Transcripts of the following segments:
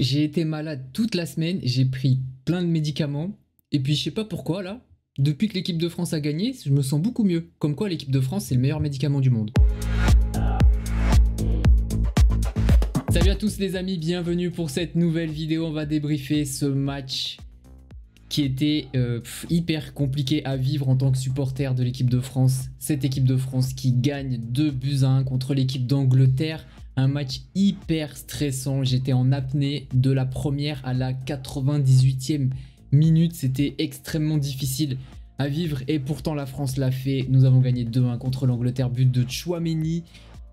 J'ai été malade toute la semaine, j'ai pris plein de médicaments, et puis je sais pas pourquoi là, depuis que l'équipe de France a gagné, je me sens beaucoup mieux. Comme quoi l'équipe de France c'est le meilleur médicament du monde. Salut à tous les amis, bienvenue pour cette nouvelle vidéo. On va débriefer ce match qui était hyper compliqué à vivre en tant que supporter de l'équipe de France. Cette équipe de France qui gagne 2-1 contre l'équipe d'Angleterre. Un match hyper stressant, j'étais en apnée de la première à la 98e minute. C'était extrêmement difficile à vivre et pourtant la France l'a fait. Nous avons gagné 2-1 contre l'Angleterre, but de Tchouaméni,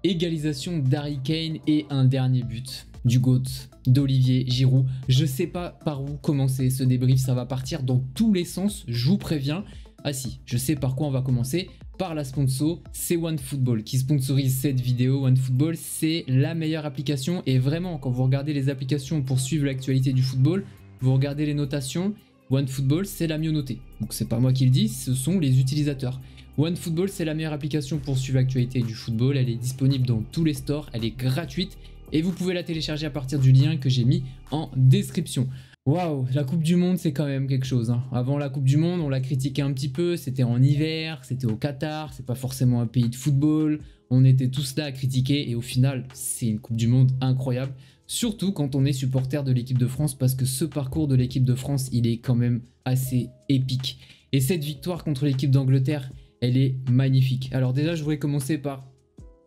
égalisation d'Harry Kane et un dernier but du GOAT d'Olivier Giroud. Je sais pas par où commencer ce débrief, ça va partir dans tous les sens, je vous préviens. Ah si, je sais par quoi on va commencer. Par la sponsor, c'est OneFootball qui sponsorise cette vidéo. OneFootball, c'est la meilleure application et vraiment, quand vous regardez les applications pour suivre l'actualité du football, vous regardez les notations, OneFootball, c'est la mieux notée. Donc c'est pas moi qui le dis, ce sont les utilisateurs. OneFootball, c'est la meilleure application pour suivre l'actualité du football. Elle est disponible dans tous les stores, elle est gratuite et vous pouvez la télécharger à partir du lien que j'ai mis en description. Waouh, la Coupe du Monde, c'est quand même quelque chose. Hein. Avant la Coupe du Monde, on l'a critiqué un petit peu. C'était en hiver, c'était au Qatar, c'est pas forcément un pays de football. On était tous là à critiquer et au final, c'est une Coupe du Monde incroyable. Surtout quand on est supporter de l'équipe de France parce que ce parcours de l'équipe de France, il est quand même assez épique. Et cette victoire contre l'équipe d'Angleterre, elle est magnifique. Alors déjà, je voudrais commencer par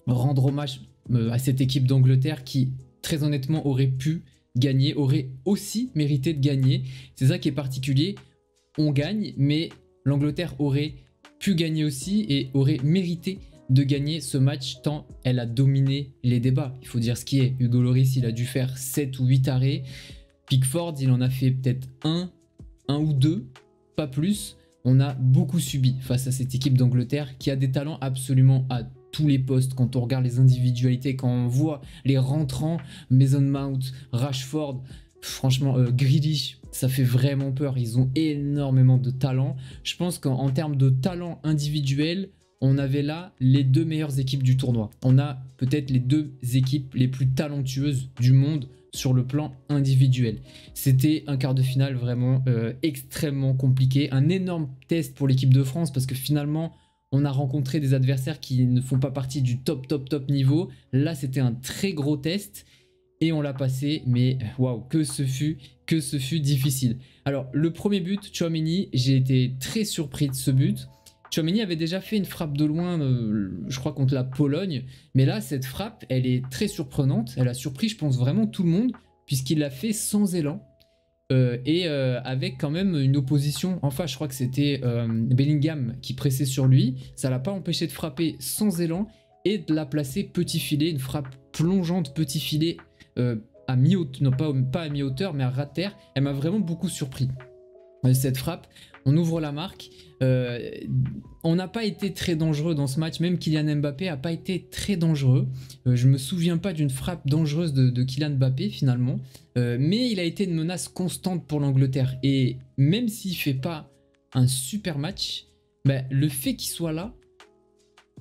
rendre hommage à cette équipe d'Angleterre qui, très honnêtement, aurait pu gagner, aurait aussi mérité de gagner. C'est ça qui est particulier. On gagne, mais l'Angleterre aurait pu gagner aussi et aurait mérité de gagner ce match tant elle a dominé les débats. Il faut dire ce qui est. Hugo Lloris, il a dû faire 7 ou 8 arrêts. Pickford, il en a fait peut-être un ou deux, pas plus. On a beaucoup subi face à cette équipe d'Angleterre qui a des talents absolument à tous les postes. Quand on regarde les individualités, quand on voit les rentrants, Mason Mount, Rashford, franchement Grealish, ça fait vraiment peur. Ils ont énormément de talent. Je pense qu'en termes de talent individuel, on avait là les deux meilleures équipes du tournoi. On a peut-être les deux équipes les plus talentueuses du monde sur le plan individuel. C'était un quart de finale vraiment extrêmement compliqué. Un énorme test pour l'équipe de France parce que finalement, on a rencontré des adversaires qui ne font pas partie du top niveau. Là, c'était un très gros test et on l'a passé. Mais waouh, que ce fut difficile. Alors, le premier but, Tchouaméni, j'ai été très surpris de ce but. Tchouaméni avait déjà fait une frappe de loin, je crois, contre la Pologne. Mais là, cette frappe, elle est très surprenante. Elle a surpris, je pense, vraiment tout le monde puisqu'il l'a fait sans élan. Avec quand même une opposition. Enfin, je crois que c'était Bellingham qui pressait sur lui. Ça l'a pas empêché de frapper sans élan et de la placer petit filet, une frappe plongeante petit filet à mi-hauteur, non pas à mi-hauteur, mais à ras de terre. Elle m'a vraiment beaucoup surpris. Cette frappe, on ouvre la marque. On n'a pas été très dangereux dans ce match, même Kylian Mbappé n'a pas été très dangereux. Je me souviens pas d'une frappe dangereuse de Kylian Mbappé finalement, mais il a été une menace constante pour l'Angleterre. Et même s'il fait pas un super match, bah, le fait qu'il soit là,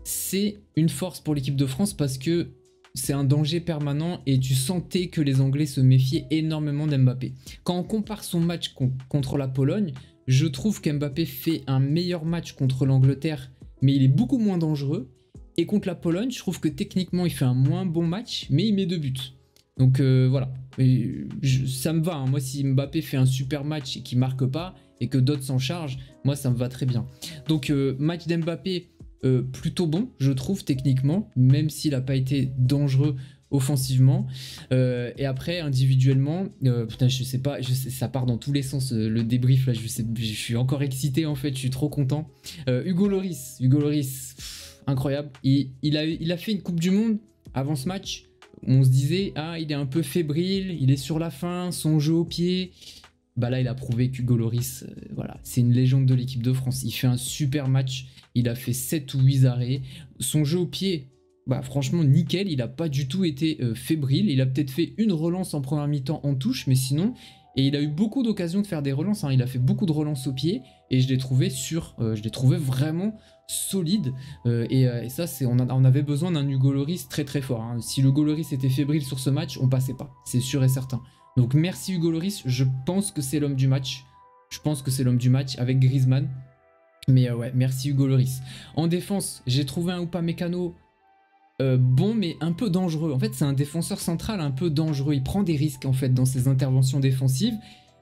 c'est une force pour l'équipe de France parce que c'est un danger permanent et tu sentais que les Anglais se méfiaient énormément d'Mbappé. Quand on compare son match contre la Pologne, je trouve qu'Mbappé fait un meilleur match contre l'Angleterre, mais il est beaucoup moins dangereux. Et contre la Pologne, je trouve que techniquement, il fait un moins bon match, mais il met 2 buts. Donc voilà, ça me va. Hein. Moi, si Mbappé fait un super match et qu'il marque pas, et que d'autres s'en chargent, moi, ça me va très bien. Donc match d'Mbappé, plutôt bon, je trouve, techniquement, même s'il n'a pas été dangereux offensivement. Et après, individuellement, putain, je sais pas, ça part dans tous les sens, le débrief, là, je suis encore excité, en fait, je suis trop content. Hugo Lloris, incroyable. Il a fait une Coupe du Monde avant ce match. On se disait, ah, il est un peu fébrile, il est sur la fin, son jeu au pied. Bah là, il a prouvé qu'Hugo Lloris, voilà, c'est une légende de l'équipe de France. Il fait un super match. Il a fait 7 ou 8 arrêts. Son jeu au pied, bah franchement, nickel. Il n'a pas du tout été fébrile. Il a peut-être fait une relance en première mi-temps en touche, mais sinon... Et il a eu beaucoup d'occasions de faire des relances. Hein. Il a fait beaucoup de relances au pied. Et je l'ai trouvé je l'ai trouvé vraiment solide. Et ça, on avait besoin d'un Hugo Lloris très très fort. Hein. Si Hugo Lloris était fébrile sur ce match, on passait pas. C'est sûr et certain. Donc merci Hugo Lloris, je pense que c'est l'homme du match. Je pense que c'est l'homme du match avec Griezmann. Mais ouais, merci Hugo Lloris. En défense, j'ai trouvé un Upamecano bon, mais un peu dangereux. En fait, c'est un défenseur central un peu dangereux. Il prend des risques en fait dans ses interventions défensives.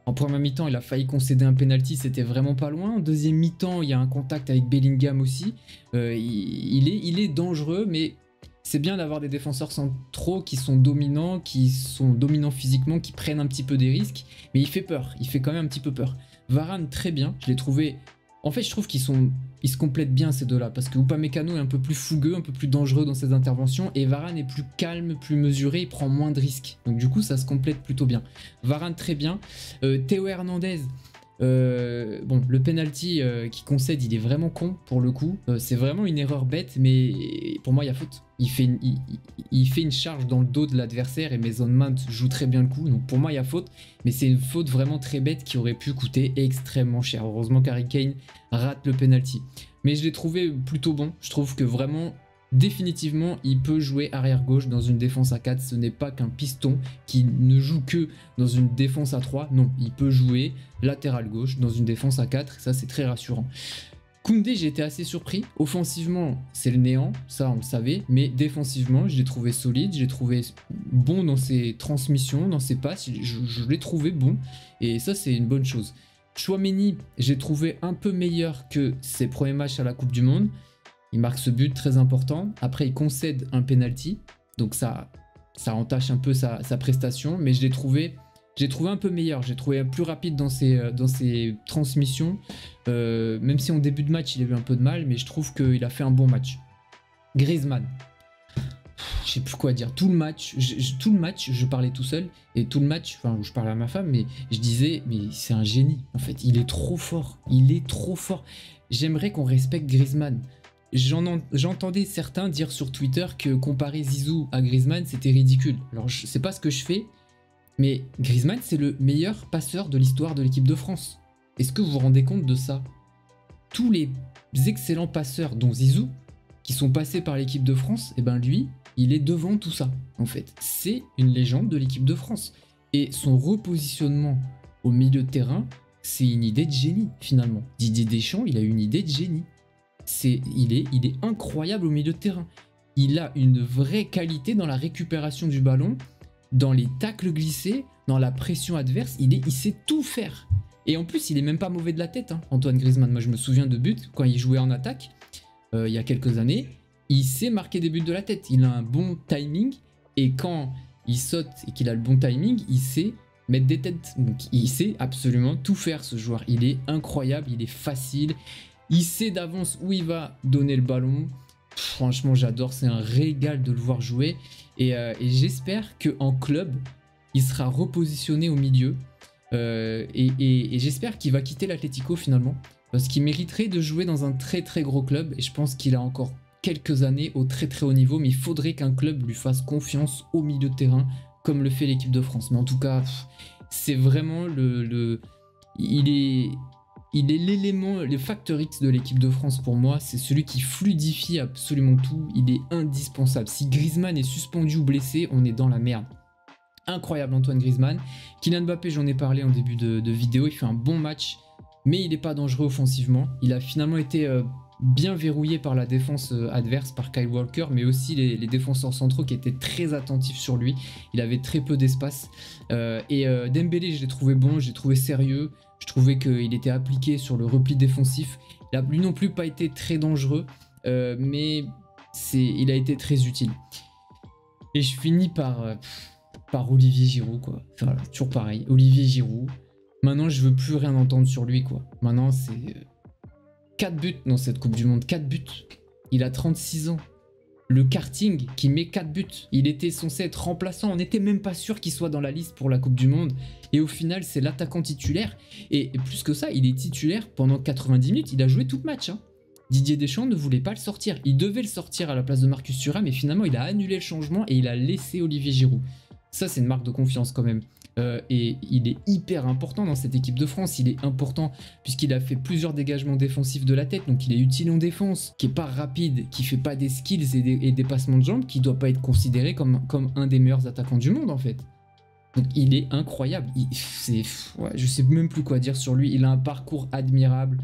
En première mi-temps, il a failli concéder un penalty, c'était vraiment pas loin. En deuxième mi-temps, il y a un contact avec Bellingham aussi. Il est dangereux, mais c'est bien d'avoir des défenseurs centraux qui sont dominants physiquement, qui prennent un petit peu des risques. Mais il fait peur, il fait quand même un petit peu peur. Varane, très bien, je l'ai trouvé... En fait, je trouve qu'ils se complètent bien ces deux-là, parce que Upamecano est un peu plus fougueux, un peu plus dangereux dans ses interventions, et Varane est plus calme, plus mesuré, il prend moins de risques. Donc du coup, ça se complète plutôt bien. Varane très bien. Théo Hernandez, bon, le penalty qu'il concède, il est vraiment con pour le coup. C'est vraiment une erreur bête, mais pour moi, il y a faute. Il fait une charge dans le dos de l'adversaire et Mason Mount joue très bien le coup. Donc pour moi, il y a faute, mais c'est une faute vraiment très bête qui aurait pu coûter extrêmement cher. Heureusement qu'Harry Kane rate le penalty. Mais je l'ai trouvé plutôt bon. Je trouve que vraiment, définitivement, il peut jouer arrière gauche dans une défense à 4. Ce n'est pas qu'un piston qui ne joue que dans une défense à 3. Non, il peut jouer latéral gauche dans une défense à 4. Ça, c'est très rassurant. Koundé, j'ai été assez surpris. Offensivement, c'est le néant, ça on le savait. Mais défensivement, je l'ai trouvé solide. Je l'ai trouvé bon dans ses transmissions, dans ses passes. Je l'ai trouvé bon. Et ça, c'est une bonne chose. Tchouaméni, j'ai trouvé un peu meilleur que ses premiers matchs à la Coupe du Monde. Il marque ce but très important. Après, il concède un penalty. Donc ça entache un peu sa prestation. Mais je l'ai trouvé un peu meilleur. J'ai trouvé plus rapide dans ses transmissions. Même si en début de match, il a eu un peu de mal. Mais je trouve qu'il a fait un bon match. Griezmann. Je sais plus quoi dire. Tout le match, je parlais tout seul. Et tout le match, enfin, je parlais à ma femme, mais je disais, mais c'est un génie. En fait, il est trop fort. Il est trop fort. J'aimerais qu'on respecte Griezmann. J'entendais certains dire sur Twitter que comparer Zizou à Griezmann, c'était ridicule. Alors, je sais pas ce que je fais, mais Griezmann, c'est le meilleur passeur de l'histoire de l'équipe de France. Est-ce que vous vous rendez compte de ça? Tous les excellents passeurs, dont Zizou, qui sont passés par l'équipe de France, et ben lui, il est devant tout ça, en fait. C'est une légende de l'équipe de France. Et son repositionnement au milieu de terrain, c'est une idée de génie, finalement. Didier Deschamps, il a une idée de génie. Il est incroyable au milieu de terrain. Il a une vraie qualité dans la récupération du ballon, dans les tacles glissés, dans la pression adverse. Il sait tout faire. Et en plus, il est même pas mauvais de la tête, hein, Antoine Griezmann. Moi, je me souviens de buts quand il jouait en attaque, il y a quelques années. Il sait marquer des buts de la tête. Il a un bon timing. Et quand il saute et qu'il a le bon timing, il sait mettre des têtes. Donc, il sait absolument tout faire, ce joueur. Il est incroyable, il est facile. Il sait d'avance où il va donner le ballon. Franchement, j'adore. C'est un régal de le voir jouer. Et j'espère qu'en club, il sera repositionné au milieu. Et j'espère qu'il va quitter l'Atlético finalement. Parce qu'il mériterait de jouer dans un très très gros club. Et je pense qu'il a encore quelques années au très très haut niveau. Mais il faudrait qu'un club lui fasse confiance au milieu de terrain, comme le fait l'équipe de France. Mais en tout cas, c'est vraiment il est l'élément, le facteur X de l'équipe de France pour moi. C'est celui qui fluidifie absolument tout. Il est indispensable. Si Griezmann est suspendu ou blessé, on est dans la merde. Incroyable Antoine Griezmann. Kylian Mbappé, j'en ai parlé en début de vidéo. Il fait un bon match, mais il n'est pas dangereux offensivement. Il a finalement été bien verrouillé par la défense adverse, par Kyle Walker, mais aussi les défenseurs centraux qui étaient très attentifs sur lui. Il avait très peu d'espace. Dembélé, je l'ai trouvé bon, je l'ai trouvé sérieux. Je trouvais qu'il était appliqué sur le repli défensif. Il n'a lui non plus pas été très dangereux, mais il a été très utile. Et je finis par Olivier Giroud, quoi. Enfin, voilà, toujours pareil. Olivier Giroud. Maintenant, je veux plus rien entendre sur lui, quoi. Maintenant, c'est 4 buts dans cette Coupe du Monde. 4 buts. Il a 36 ans. Le karting qui met 4 buts. Il était censé être remplaçant. On n'était même pas sûr qu'il soit dans la liste pour la Coupe du Monde. Et au final, c'est l'attaquant titulaire. Et plus que ça, il est titulaire pendant 90 minutes. Il a joué tout le match, hein. Didier Deschamps ne voulait pas le sortir. Il devait le sortir à la place de Marcus Thuram, mais finalement, il a annulé le changement et il a laissé Olivier Giroud. Ça, c'est une marque de confiance quand même. Et il est hyper important dans cette équipe de France. Il est important puisqu'il a fait plusieurs dégagements défensifs de la tête. Donc il est utile en défense, qui est pas rapide, qui fait pas des skills et des passements de jambes, qui doit pas être considéré comme un des meilleurs attaquants du monde en fait. Donc il est incroyable. Ouais, je sais même plus quoi dire sur lui. Il a un parcours admirable.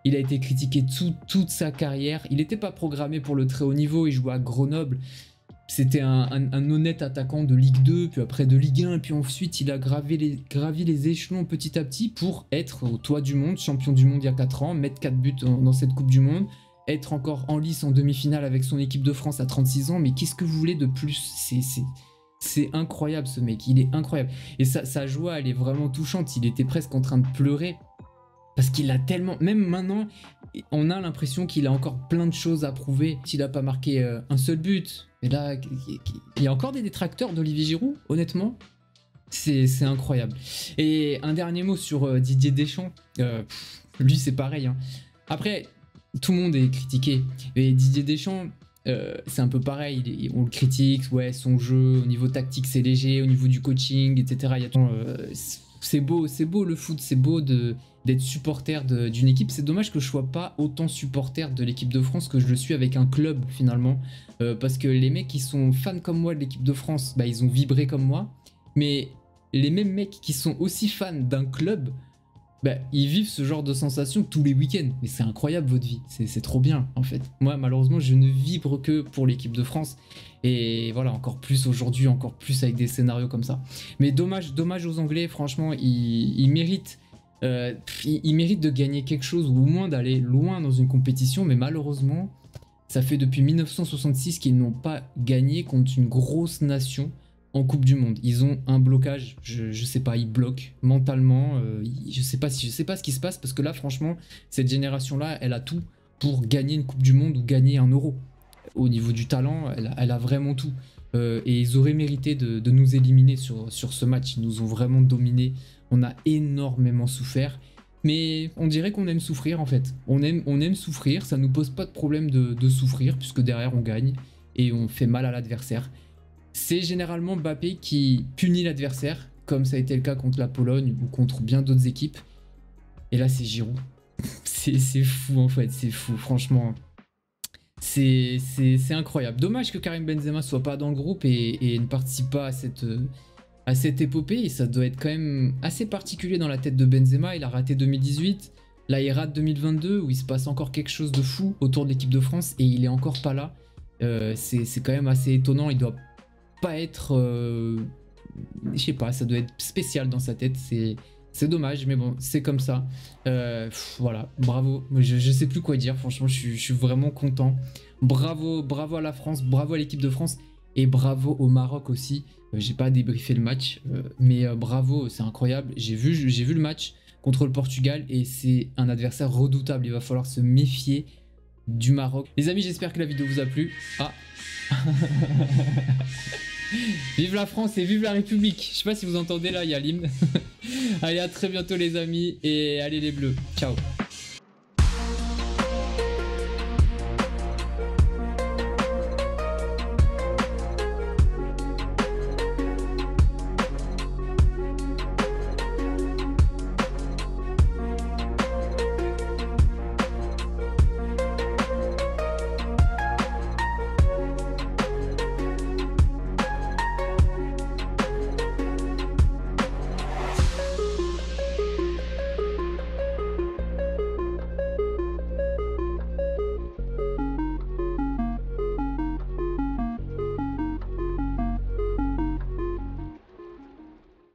Il a été critiqué toute sa carrière. Il n'était pas programmé pour le très haut niveau. Il jouait à Grenoble. C'était un honnête attaquant de Ligue 2, puis après de Ligue 1. Et puis ensuite, il a gravi les échelons petit à petit pour être au toit du monde, champion du monde il y a 4 ans, mettre 4 buts dans cette Coupe du Monde, être encore en lice en demi-finale avec son équipe de France à 36 ans. Mais qu'est-ce que vous voulez de plus? C'est incroyable ce mec, il est incroyable. Et sa joie, elle est vraiment touchante. Il était presque en train de pleurer. Parce qu'il a tellement... Même maintenant, on a l'impression qu'il a encore plein de choses à prouver. S'il n'a pas marqué un seul but. Et là, il y a encore des détracteurs d'Olivier Giroud, honnêtement. C'est incroyable. Et un dernier mot sur Didier Deschamps. Lui, c'est pareil. Hein. Après, tout le monde est critiqué. Mais Didier Deschamps... c'est un peu pareil, on le critique, ouais, son jeu, au niveau tactique c'est léger, au niveau du coaching, etc. C'est beau le foot, c'est beau d'être supporter d'une équipe. C'est dommage que je sois pas autant supporter de l'équipe de France que je le suis avec un club finalement. Parce que les mecs qui sont fans comme moi de l'équipe de France, bah, ils ont vibré comme moi. Mais les mêmes mecs qui sont aussi fans d'un club, bah, ils vivent ce genre de sensation tous les week-ends. Mais c'est incroyable votre vie, c'est trop bien en fait. Moi malheureusement je ne vibre que pour l'équipe de France. Et voilà, encore plus aujourd'hui, encore plus avec des scénarios comme ça. Mais dommage aux Anglais, franchement, ils méritent de gagner quelque chose ou au moins d'aller loin dans une compétition. Mais malheureusement, ça fait depuis 1966 qu'ils n'ont pas gagné contre une grosse nation en Coupe du Monde. Ils ont un blocage, je sais pas, ils bloquent mentalement. Je sais pas ce qui se passe parce que là, franchement, cette génération-là, elle a tout pour gagner une Coupe du Monde ou gagner un Euro. Au niveau du talent, elle a vraiment tout. Et ils auraient mérité de nous éliminer sur ce match. Ils nous ont vraiment dominés. On a énormément souffert. Mais on dirait qu'on aime souffrir en fait. On aime souffrir. Ça nous pose pas de problème de souffrir puisque derrière on gagne et on fait mal à l'adversaire. C'est généralement Mbappé qui punit l'adversaire, comme ça a été le cas contre la Pologne ou contre bien d'autres équipes. Et là c'est Giroud. C'est fou en fait, c'est fou franchement. C'est incroyable. Dommage que Karim Benzema soit pas dans le groupe et ne participe pas à cette épopée. Et ça doit être quand même assez particulier dans la tête de Benzema. Il a raté 2018. Là, il rate 2022 où il se passe encore quelque chose de fou autour de l'équipe de France et il est encore pas là. C'est quand même assez étonnant. Il doit pas être... je sais pas, ça doit être spécial dans sa tête. C'est dommage, mais bon, c'est comme ça. Voilà, bravo. Je sais plus quoi dire, franchement, je suis vraiment content. Bravo à la France, bravo à l'équipe de France et bravo au Maroc aussi. J'ai pas débriefé le match, mais bravo, c'est incroyable. J'ai vu le match contre le Portugal et c'est un adversaire redoutable. Il va falloir se méfier du Maroc. Les amis, j'espère que la vidéo vous a plu. Ah vive la France et vive la République. Je sais pas si vous entendez là, il y a l'hymne. Allez, à très bientôt les amis et allez les bleus. Ciao.